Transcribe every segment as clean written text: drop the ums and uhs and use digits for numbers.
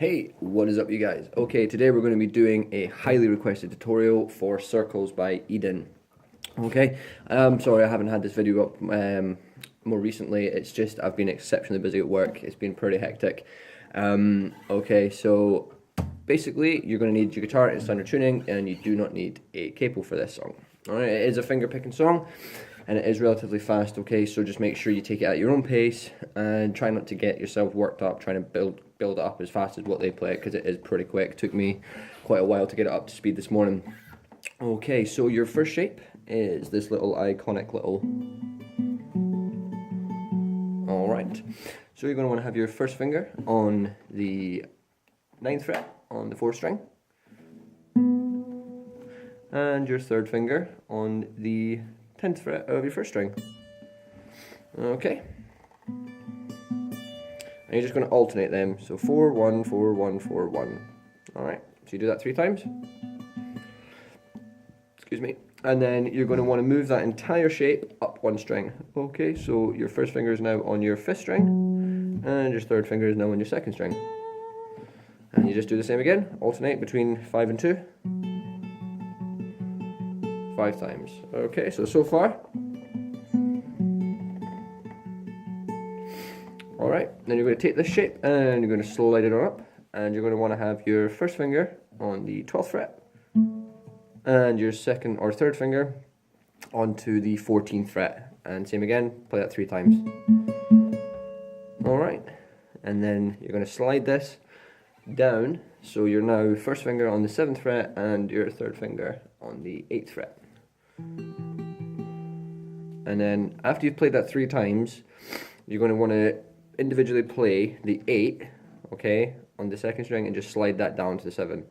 Hey, what is up you guys? Okay, today we're going to be doing a highly requested tutorial for Circles by Eden. Okay, sorry I haven't had this video up more recently, it's just I've been exceptionally busy at work, it's been pretty hectic. Okay, so basically you're going to need your guitar in standard tuning and you do not need a capo for this song. Alright, it is a finger picking song and it is relatively fast, okay, so just make sure you take it at your own pace and try not to get yourself worked up trying to build it up as fast as what they play, because it is pretty quick. It took me quite a while to get it up to speed this morning. Okay, so your first shape is this little iconic little... Alright, so you're going to want to have your first finger on the 9th fret on the 4th string, and your third finger on the 10th fret of your 1st string. Okay. And you're just going to alternate them, so 4, 1, 4, 1, 4, 1. Alright, so you do that 3 times. Excuse me. And then you're going to want to move that entire shape up 1 string. Okay, so your first finger is now on your 5th string, and your third finger is now on your 2nd string. And you just do the same again, alternate between 5 and 2. 5 times. Okay, so far. Alright, then you're going to take this shape and you're going to slide it on up, and you're going to want to have your first finger on the 12th fret and your second or third finger onto the 14th fret, and same again, play that 3 times. Alright, and then you're going to slide this down, so you're now first finger on the 7th fret and your third finger on the 8th fret. And then after you've played that 3 times, you're going to want to individually play the 8, okay, on the 2nd string, and just slide that down to the 7.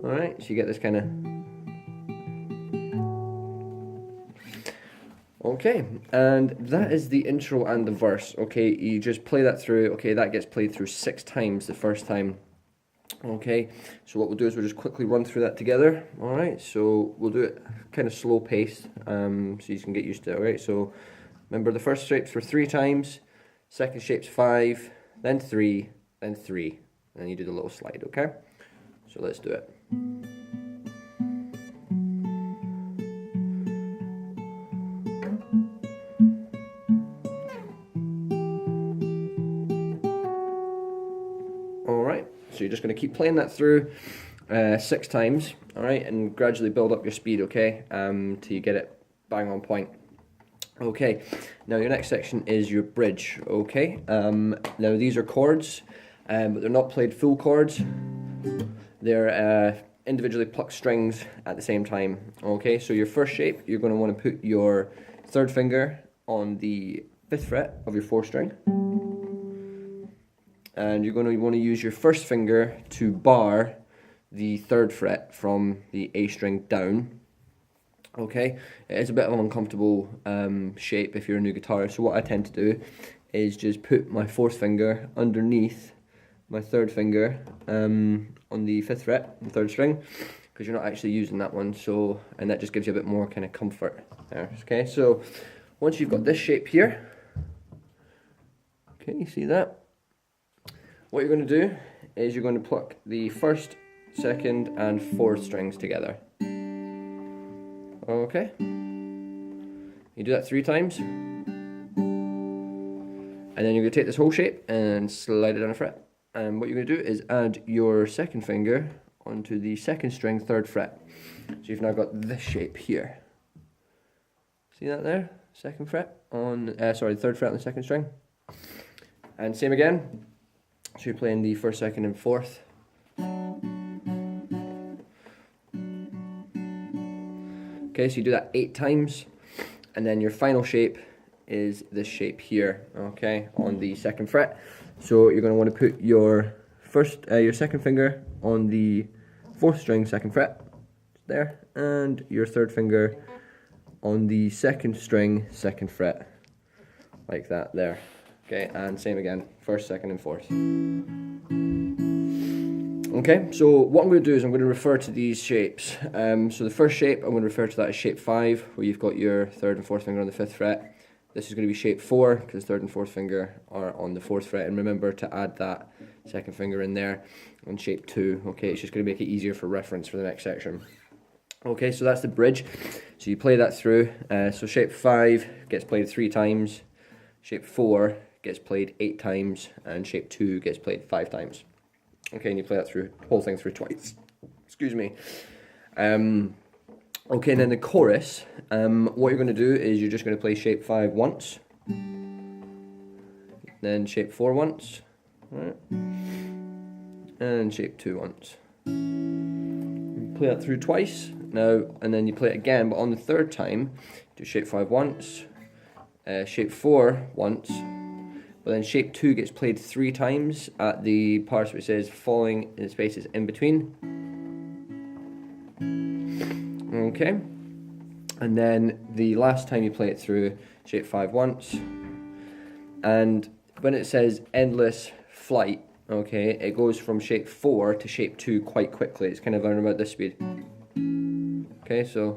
Alright, so you get this kind of... Okay, and that is the intro and the verse. Okay, you just play that through. Okay, that gets played through 6 times the first time. Okay, so what we'll do is we'll just quickly run through that together. Alright, so we'll do it kind of slow paced, so you can get used to it. Alright, so remember the first shape's for 3 times, second shape's 5, then 3, then 3, and then you do the little slide, okay? So let's do it. Alright, so you're just going to keep playing that through 6 times, alright, and gradually build up your speed, okay, till you get it bang on point. Okay, now your next section is your bridge, okay? Now these are chords, but they're not played full chords. They're individually plucked strings at the same time, okay? So your first shape, you're going to want to put your third finger on the 5th fret of your 4th string. And you're going to want to use your first finger to bar the 3rd fret from the A string down. Okay, it's a bit of an uncomfortable shape if you're a new guitarist, so what I tend to do is just put my 4th finger underneath my 3rd finger on the 5th fret, the 3rd string, because you're not actually using that one, so, and that just gives you a bit more kind of comfort there. Okay, so once you've got this shape here, okay, you see that? What you're going to do is you're going to pluck the 1st, 2nd and 4th strings together. Okay, you do that 3 times, and then you're going to take this whole shape and slide it down a fret, and what you're going to do is add your 2nd finger onto the 2nd string 3rd fret, so you've now got this shape here. See that there? 2nd fret on, sorry, 3rd fret on the 2nd string, and same again, so you're playing the 1st, 2nd and 4th. Okay, so you do that 8 times, and then your final shape is this shape here, okay, on the 2nd fret. So you're going to want to put your your 2nd finger on the 4th string 2nd fret, there, and your 3rd finger on the 2nd string 2nd fret, like that, there. Okay, and same again, 1st, 2nd and 4th. Okay, so what I'm going to do is I'm going to refer to these shapes. So the first shape, I'm going to refer to that as shape 5, where you've got your 3rd and 4th finger on the 5th This is going to be shape 4, because 3rd and 4th finger are on the 4th fret. And remember to add that second finger in there on shape 2. Okay, it's just going to make it easier for reference for the next section. Okay, so that's the bridge. So you play that through. So shape 5 gets played 3 times, shape 4 gets played 8 times, and shape 2 gets played 5 times. Okay, and you play that through, whole thing through twice. Excuse me. Okay, and then the chorus, what you're going to do is you're just going to play shape 5 once, then shape 4 once, right, and shape 2 once. You play that through twice now, and then you play it again, but on the third time, do shape 5 once, shape 4 once, but then shape 2 gets played 3 times at the part where it says falling in the spaces in between. Okay, and then the last time you play it through, shape 5 once, and when it says endless flight, okay, it goes from shape 4 to shape 2 quite quickly. It's kind of around about this speed. Okay, so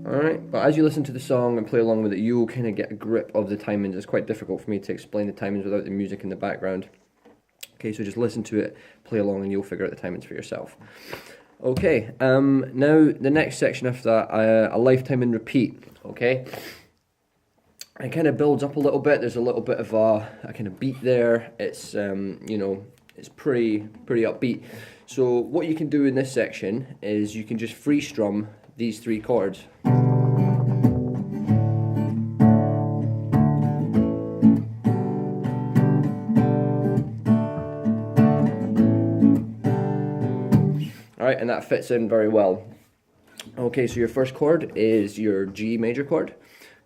alright, but as you listen to the song and play along with it, you will kind of get a grip of the timings. It's quite difficult for me to explain the timings without the music in the background. Okay, so just listen to it, play along, and you'll figure out the timings for yourself. Okay, now the next section after that, a lifetime in repeat, okay? It kind of builds up a little bit. There's a little bit of a kind of beat there. It's, you know, it's pretty upbeat. So what you can do in this section is you can just free strum these 3 chords. Alright, and that fits in very well. Okay, so your first chord is your G major chord.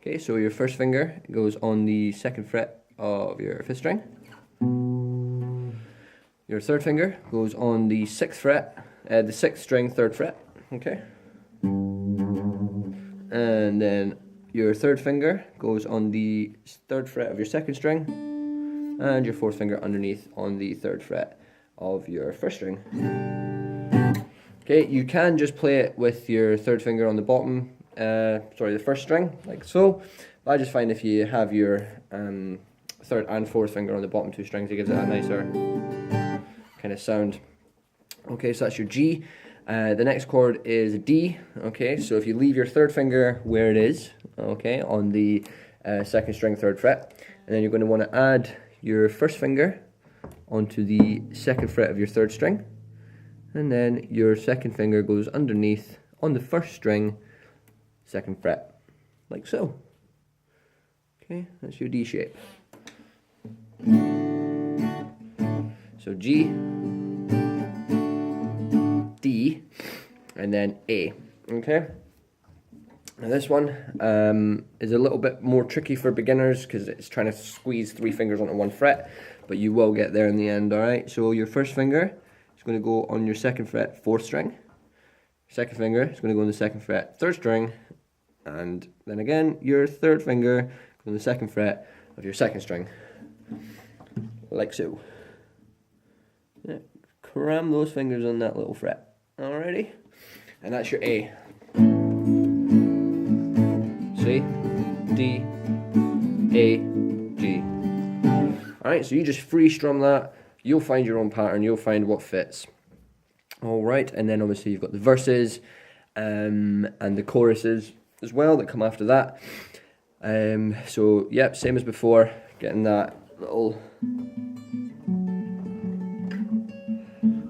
Okay, so your first finger goes on the 2nd fret of your 5th string. Your third finger goes on the 6th fret, the 6th string, 3rd fret. Okay. And then your third finger goes on the 3rd fret of your 2nd string, and your 4th finger underneath on the 3rd fret of your 1st string. Okay, you can just play it with your 3rd finger on the bottom, the 1st string, like so. But I just find if you have your 3rd and 4th finger on the bottom 2 strings, it gives it a nicer kind of sound. Okay, so that's your G. The next chord is D. Okay, so if you leave your 3rd finger where it is, okay, on the 2nd string, 3rd fret, and then you're going to want to add your 1st finger onto the 2nd fret of your 3rd string. And then your 2nd finger goes underneath on the 1st string, 2nd fret, like so. Okay, that's your D shape. So G, D, and then A. Okay. Now this one is a little bit more tricky for beginners because it's trying to squeeze 3 fingers onto 1 fret, but you will get there in the end. All right. So your first finger is going to go on your 2nd fret, 4th string. 2nd finger is going to go on the 2nd fret, 3rd string, and then again your 3rd finger goes on the 2nd fret of your 2nd string, like so. Yeah, cram those fingers on that little fret. Alrighty, and that's your A. C, D, A, G. Alright, so you just free strum that. You'll find your own pattern. You'll find what fits. Alright, and then obviously you've got the verses and the choruses as well that come after that. So, yep, same as before. Getting that little,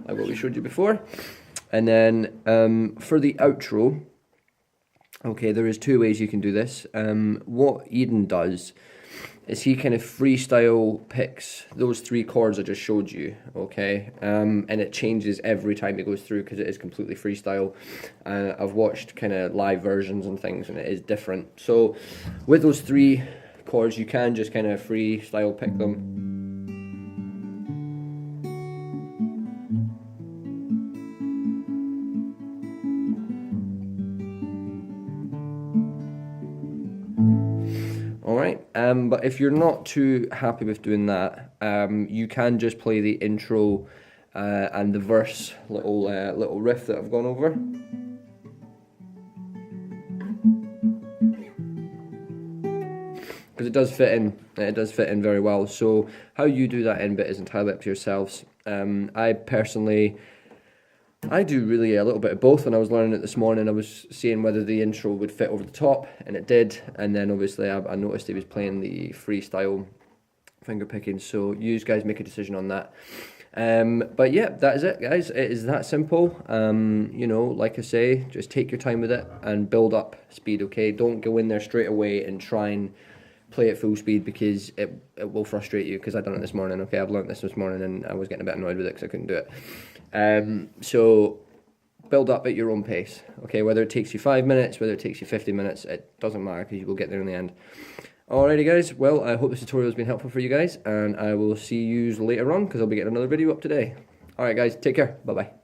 like what we showed you before. And then for the outro, okay, there is 2 ways you can do this. What Eden does is he kind of freestyle picks those 3 chords I just showed you, okay? And it changes every time it goes through because it is completely freestyle. I've watched kind of live versions and things and it is different. So with those 3 chords, you can just kind of freestyle pick them. Alright, but if you're not too happy with doing that, you can just play the intro and the verse little riff that I've gone over. Because it does fit in. It does fit in very well. So how you do that end bit is entirely up to yourselves. I personally, I do really a little bit of both. When I was learning it this morning, I was seeing whether the intro would fit over the top, and it did. And then obviously I noticed he was playing the freestyle finger picking. So you guys make a decision on that. But yeah, that is it, guys. It is that simple. You know, like I say, just take your time with it and build up speed, okay? Don't go in there straight away and try and play at full speed, because it will frustrate you, because I've done it this morning, okay? I've learnt this morning and I was getting a bit annoyed with it because I couldn't do it. So build up at your own pace, okay? Whether it takes you 5 minutes, whether it takes you 50 minutes, it doesn't matter, because you will get there in the end. Alrighty guys, well, I hope this tutorial has been helpful for you guys, and I will see you later on, because I'll be getting another video up today. Alright guys, take care, bye bye.